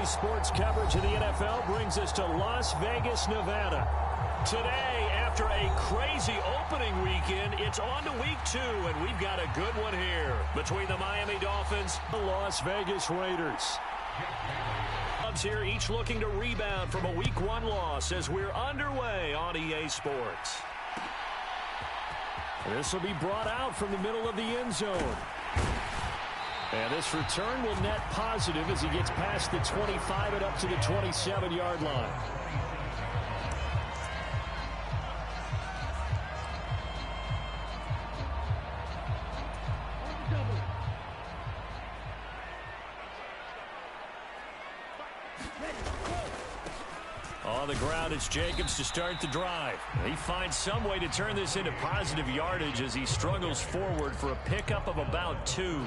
Daily sports coverage of the NFL brings us to Las Vegas, Nevada. Today, after a crazy opening weekend, it's on to week 2, and we've got a good one here between the Miami Dolphins and the Las Vegas Raiders. Clubs here each looking to rebound from a week 1 loss as we're underway on EA Sports. This will be brought out from the middle of the end zone. And this return will net positive as he gets past the 25 and up to the 27-yard line. On the ground, it's Jacobs to start the drive. He finds some way to turn this into positive yardage as he struggles forward for a pickup of about 2.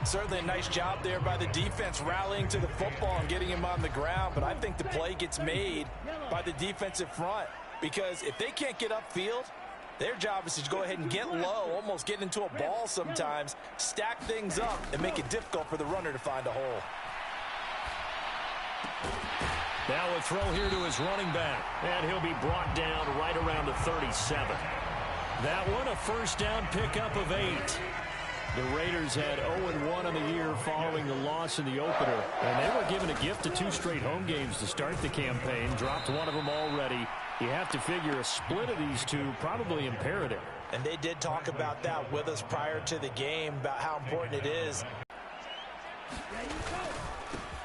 Certainly a nice job there by the defense rallying to the football and getting him on the ground, but I think the play gets made by the defensive front because if they can't get upfield, their job is to go ahead and get low, almost get into a ball sometimes, stack things up, and make it difficult for the runner to find a hole. Now a throw here to his running back, and he'll be brought down right around the 37. That one, a first down pickup of 8. The Raiders had 0-1 on the year following the loss in the opener, and they were given a gift of 2 straight home games to start the campaign, dropped one of them already. You have to figure a split of these two probably imperative. And they did talk about that with us prior to the game, about how important it is.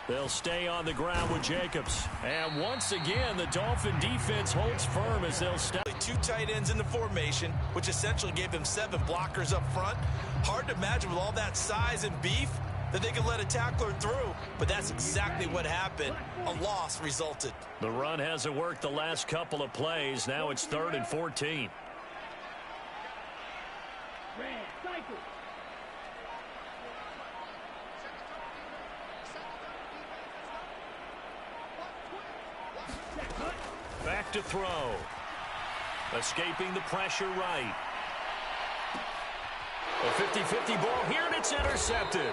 They'll stay on the ground with Jacobs. And once again, the Dolphin defense holds firm as they'll step. 2 tight ends in the formation, which essentially gave them 7 blockers up front. Hard to imagine with all that size and beef that they could let a tackler through, but that's exactly what happened. A loss resulted. The run hasn't worked the last couple of plays. Now it's 3rd and 14. Back to throw. Escaping the pressure right. A 50-50 ball here, and it's intercepted.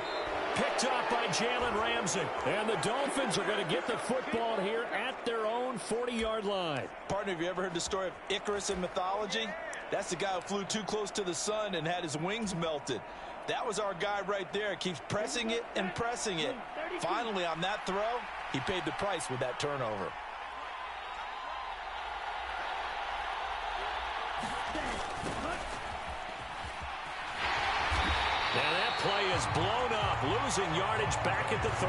Picked up by Jalen Ramsey. And the Dolphins are going to get the football here at their own 40-yard line. Partner, have you ever heard the story of Icarus in mythology? That's the guy who flew too close to the sun and had his wings melted. That was our guy right there. Keeps pressing it and pressing it. Finally, on that throw, he paid the price with that turnover. Now that play is blown up, losing yardage back at the 35.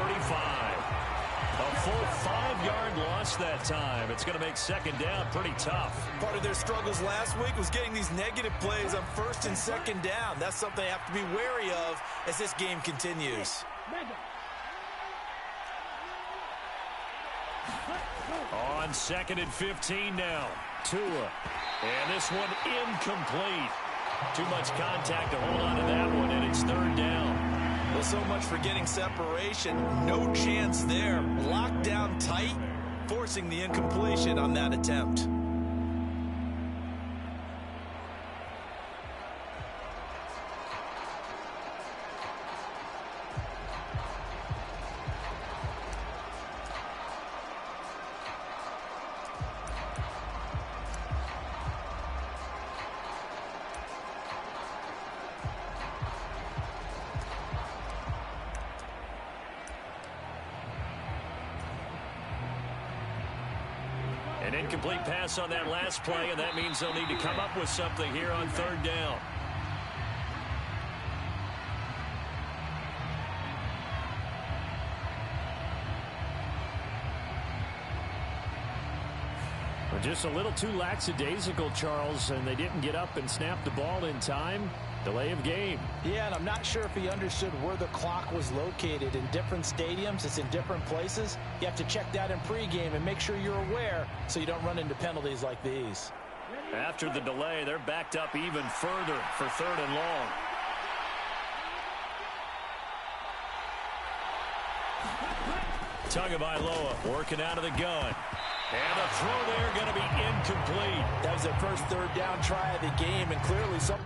A full 5-yard loss that time. It's going to make 2nd down pretty tough. Part of their struggles last week was getting these negative plays on 1st and 2nd down. That's something they have to be wary of as this game continues. On 2nd and 15 now. Tua. And this one incomplete. Too much contact to hold on to that one, and it's 3rd down. Well, so much for getting separation. No chance there. Locked down tight, forcing the incompletion on that attempt. An incomplete pass on that last play, and that means they'll need to come up with something here on 3rd down. Just a little too lackadaisical, Charles, and they didn't get up and snap the ball in time. Delay of game. Yeah, and I'm not sure if he understood where the clock was located. In different stadiums, it's in different places. You have to check that in pregame and make sure you're aware so you don't run into penalties like these. After the delay, they're backed up even further for 3rd and long. Tagovailoa working out of the gun. And the throw there going to be incomplete. That was their first 3rd down try of the game, and clearly some...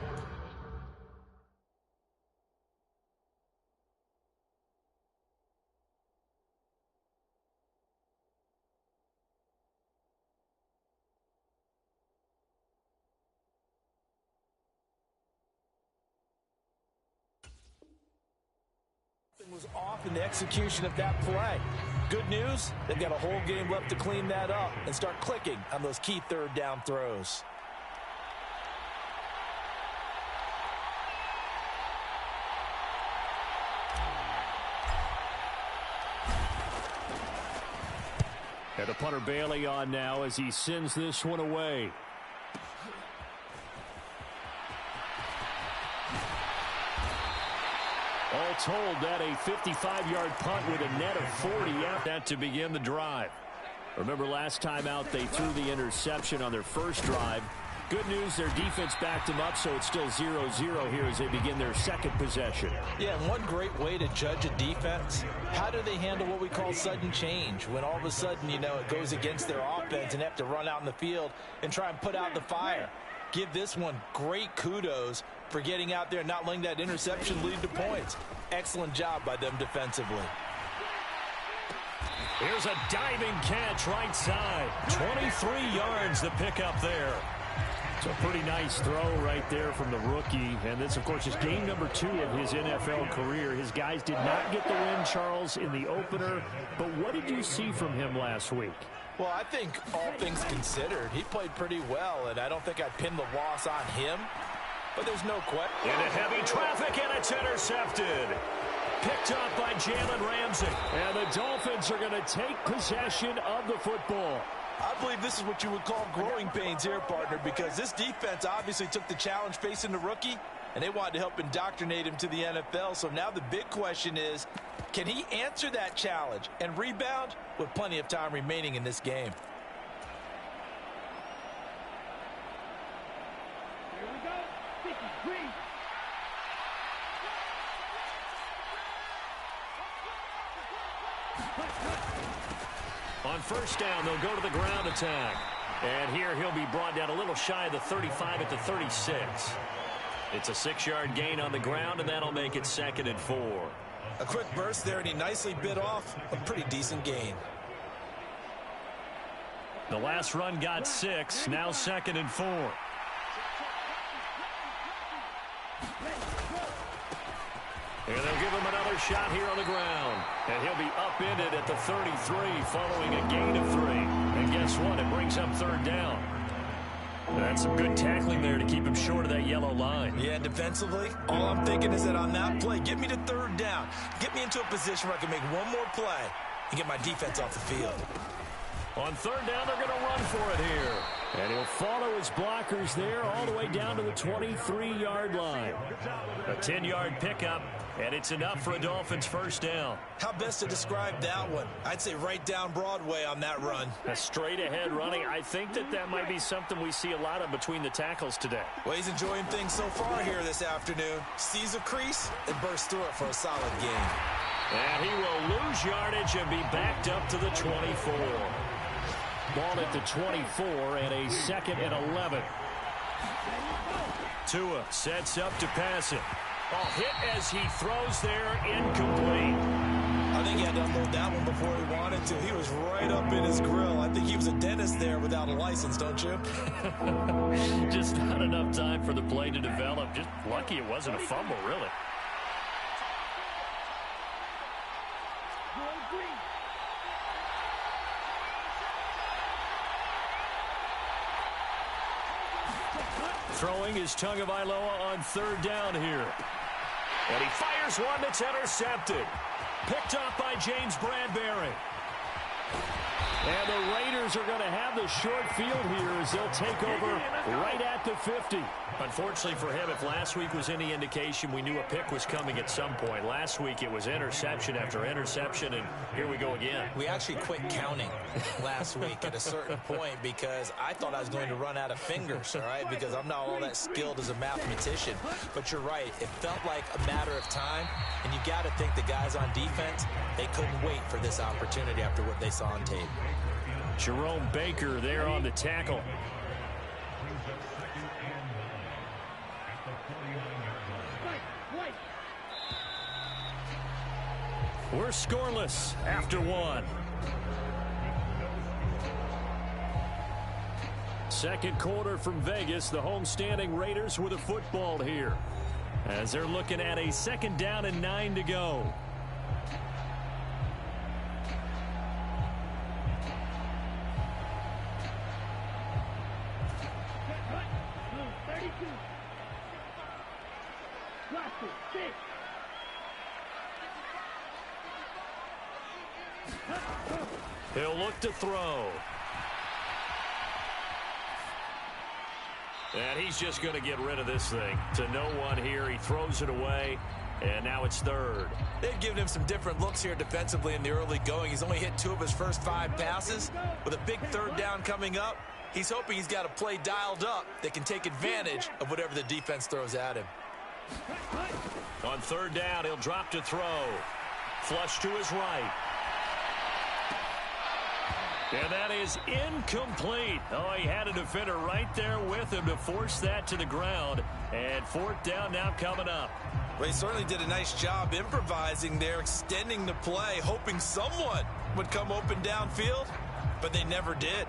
Was off in the execution of that play. Good news, they've got a whole game left to clean that up and start clicking on those key third down throws. And the punter Bailey on now as he sends this one away. All told, that a 55-yard punt with a net of 40 after that to begin the drive. Remember last time out they threw the interception on their first drive. Good news, their defense backed them up, so it's still 0-0 here as they begin their second possession. Yeah, and one great way to judge a defense, how do they handle what we call sudden change? When all of a sudden, you know, it goes against their offense and have to run out in the field and try and put out the fire. Give this one great kudos for getting out there and not letting that interception lead to points. Excellent job by them defensively. Here's a diving catch right side. 23 yards to pick up there. It's a pretty nice throw right there from the rookie. And this, of course, is game number 2 of his NFL career. His guys did not get the win, Charles, in the opener. But what did you see from him last week? Well, I think all things considered, he played pretty well, and I don't think I'd pin the loss on him. But there's no question. Into heavy traffic, and it's intercepted. Picked up by Jalen Ramsey. And the Dolphins are going to take possession of the football. I believe this is what you would call growing pains here, partner, because this defense obviously took the challenge facing the rookie, and they wanted to help indoctrinate him to the NFL. So now the big question is, can he answer that challenge and rebound with plenty of time remaining in this game? Here we go. Sticky green. On first down, they'll go to the ground attack. And here he'll be brought down a little shy of the 35 at the 36. It's a 6-yard gain on the ground, and that'll make it 2nd and 4. A quick burst there, and he nicely bit off a pretty decent gain. The last run got 6, now 2nd and 4. And they'll give him another shot here on the ground. And he'll be upended at the 33 following a gain of 3. And guess what? It brings up 3rd down. That's some good tackling there to keep him short of that yellow line. Yeah, defensively, all I'm thinking is that on that play, get me to 3rd down. Get me into a position where I can make one more play and get my defense off the field. On 3rd down, they're going to run for it here. And he'll follow his blockers there all the way down to the 23-yard line. A 10-yard pickup, and it's enough for a Dolphins 1st down. How best to describe that one? I'd say right down Broadway on that run. A straight-ahead running. I think that might be something we see a lot of between the tackles today. Well, he's enjoying things so far here this afternoon. Sees a crease and bursts through it for a solid gain. And he will lose yardage and be backed up to the 24. Ball at the 24 and a 2nd and 11. Tua sets up to pass it. Oh, hit as he throws there, incomplete. I think he had to unload that one before he wanted to. He was right up in his grill. I think he was a dentist there without a license, don't you? Just not enough time for the play to develop. Just lucky it wasn't a fumble, really. Throwing is Tagovailoa on 3rd down here. And he fires one that's intercepted. Picked up by James Bradbury. And the Raiders are going to have the short field here as they'll take over right at the 50. Unfortunately for him, if last week was any indication, we knew a pick was coming at some point. Last week it was interception after interception, and here we go again. We actually quit counting last week at a certain point because I thought I was going to run out of fingers, all right, because I'm not all that skilled as a mathematician. But you're right. It felt like a matter of time, and you got to think the guys on defense, they couldn't wait for this opportunity after what they saw on tape. Jerome Baker there on the tackle. We're scoreless after 1. Second quarter from Vegas. The homestanding Raiders with a football here as they're looking at a 2nd down and 9 to go. Watch it. Six. He'll look to throw. And he's just going to get rid of this thing. To no one here. He throws it away. And now it's third. They've given him some different looks here defensively in the early going. He's only hit 2 of his first 5 passes. With a big third down coming up, he's hoping he's got a play dialed up that can take advantage of whatever the defense throws at him. On third down, he'll drop to throw. Flush to his right. And that is incomplete. Oh, he had a defender right there with him to force that to the ground. And fourth down now coming up. Well, he certainly did a nice job improvising there, extending the play, hoping someone would come open downfield, but they never did.